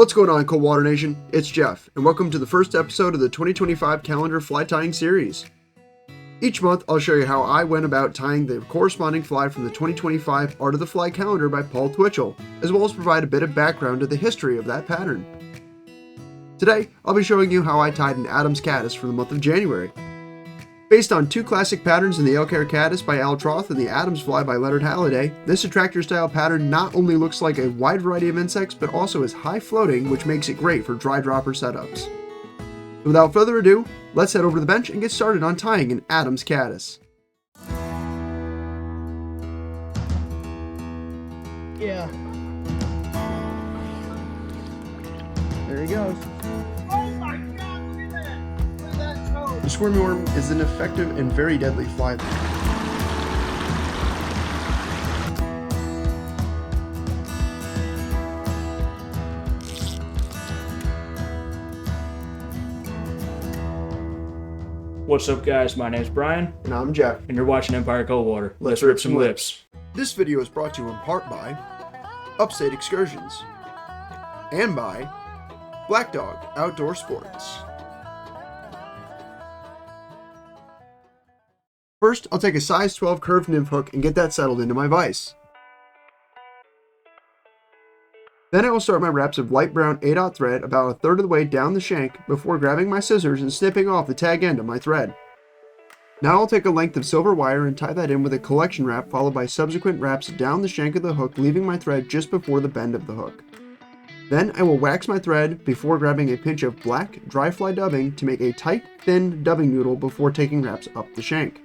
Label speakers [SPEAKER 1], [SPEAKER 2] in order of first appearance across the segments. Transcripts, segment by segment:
[SPEAKER 1] What's going on, Coldwater Nation? It's Geoff, and welcome to the first episode of the 2025 calendar fly tying series. Each month, I'll show you how I went about tying the corresponding fly from the 2025 Art of the Fly calendar by Paul Twitchell, as well as provide a bit of background to the history of that pattern. Today, I'll be showing you how I tied an Adams Caddis for the month of January. Based on two classic patterns in the Elk-Hair Caddis by Al Troth and the Adams Fly by Leonard Halliday, this attractor style pattern not only looks like a wide variety of insects, but also is high floating, which makes it great for dry dropper setups. So without further ado, let's head over to the bench and get started on tying an Adams Caddis.
[SPEAKER 2] Yeah.
[SPEAKER 1] There he goes.
[SPEAKER 2] Oh my god, look at that! Look at that toe!
[SPEAKER 1] The squirmy worm is an effective and very deadly fly.
[SPEAKER 3] What's up, guys? My name's Brian,
[SPEAKER 1] And I'm Geoff.
[SPEAKER 3] and you're watching Empire Coldwater. Let's rip some lips.
[SPEAKER 1] This video is brought to you in part by Upstate Excursions and by Black Dog Outdoor Sports. First, I'll take a size 12 curved nymph hook and get that settled into my vise. Then I will start my wraps of light brown 8/0 thread about a third of the way down the shank before grabbing my scissors and snipping off the tag end of my thread. Now I'll take a length of silver wire and tie that in with a collection wrap, followed by subsequent wraps down the shank of the hook, leaving my thread just before the bend of the hook. Then I will wax my thread before grabbing a pinch of black dry fly dubbing to make a tight, thin dubbing noodle before taking wraps up the shank.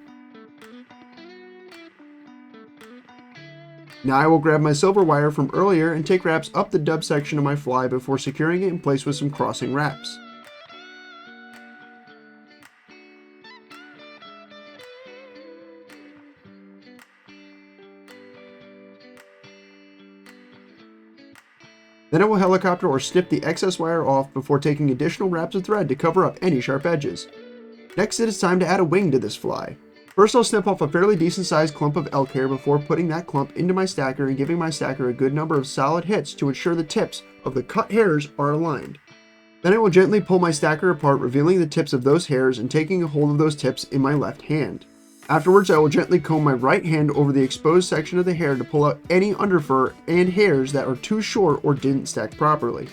[SPEAKER 1] Now I will grab my silver wire from earlier and take wraps up the dub section of my fly before securing it in place with some crossing wraps. Then I will helicopter or snip the excess wire off before taking additional wraps of thread to cover up any sharp edges. Next, it is time to add a wing to this fly. First, I'll snip off a fairly decent sized clump of elk hair before putting that clump into my stacker and giving my stacker a good number of solid hits to ensure the tips of the cut hairs are aligned. Then I will gently pull my stacker apart, revealing the tips of those hairs and taking a hold of those tips in my left hand. Afterwards, I will gently comb my right hand over the exposed section of the hair to pull out any underfur and hairs that are too short or didn't stack properly.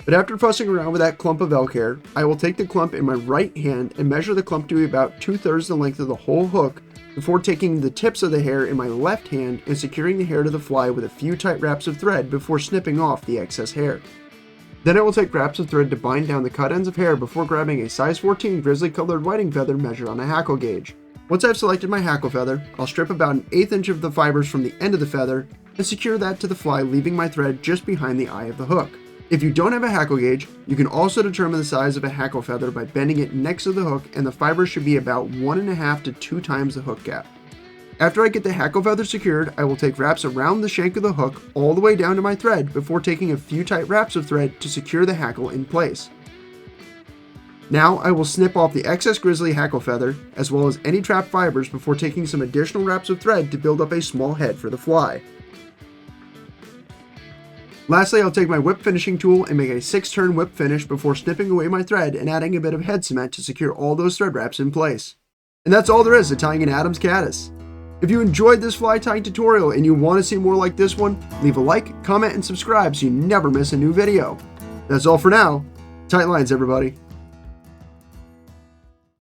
[SPEAKER 1] But after fussing around with that clump of elk hair, I will take the clump in my right hand and measure the clump to be about 2/3 the length of the whole hook before taking the tips of the hair in my left hand and securing the hair to the fly with a few tight wraps of thread before snipping off the excess hair. Then I will take wraps of thread to bind down the cut ends of hair before grabbing a size 14 grizzly colored whiting feather measured on a hackle gauge. Once I've selected my hackle feather, I'll strip about 1/8 inch of the fibers from the end of the feather and secure that to the fly, leaving my thread just behind the eye of the hook. If you don't have a hackle gauge, you can also determine the size of a hackle feather by bending it next to the hook, and the fibers should be about 1.5 to 2 times the hook gap. After I get the hackle feather secured, I will take wraps around the shank of the hook all the way down to my thread before taking a few tight wraps of thread to secure the hackle in place. Now I will snip off the excess grizzly hackle feather, as well as any trapped fibers, before taking some additional wraps of thread to build up a small head for the fly. Lastly, I'll take my whip finishing tool and make a 6-turn whip finish before snipping away my thread and adding a bit of head cement to secure all those thread wraps in place. And that's all there is to tying an Adams Caddis. If you enjoyed this fly tying tutorial and you want to see more like this one, leave a like, comment, and subscribe so you never miss a new video. That's all for now. Tight lines, everybody.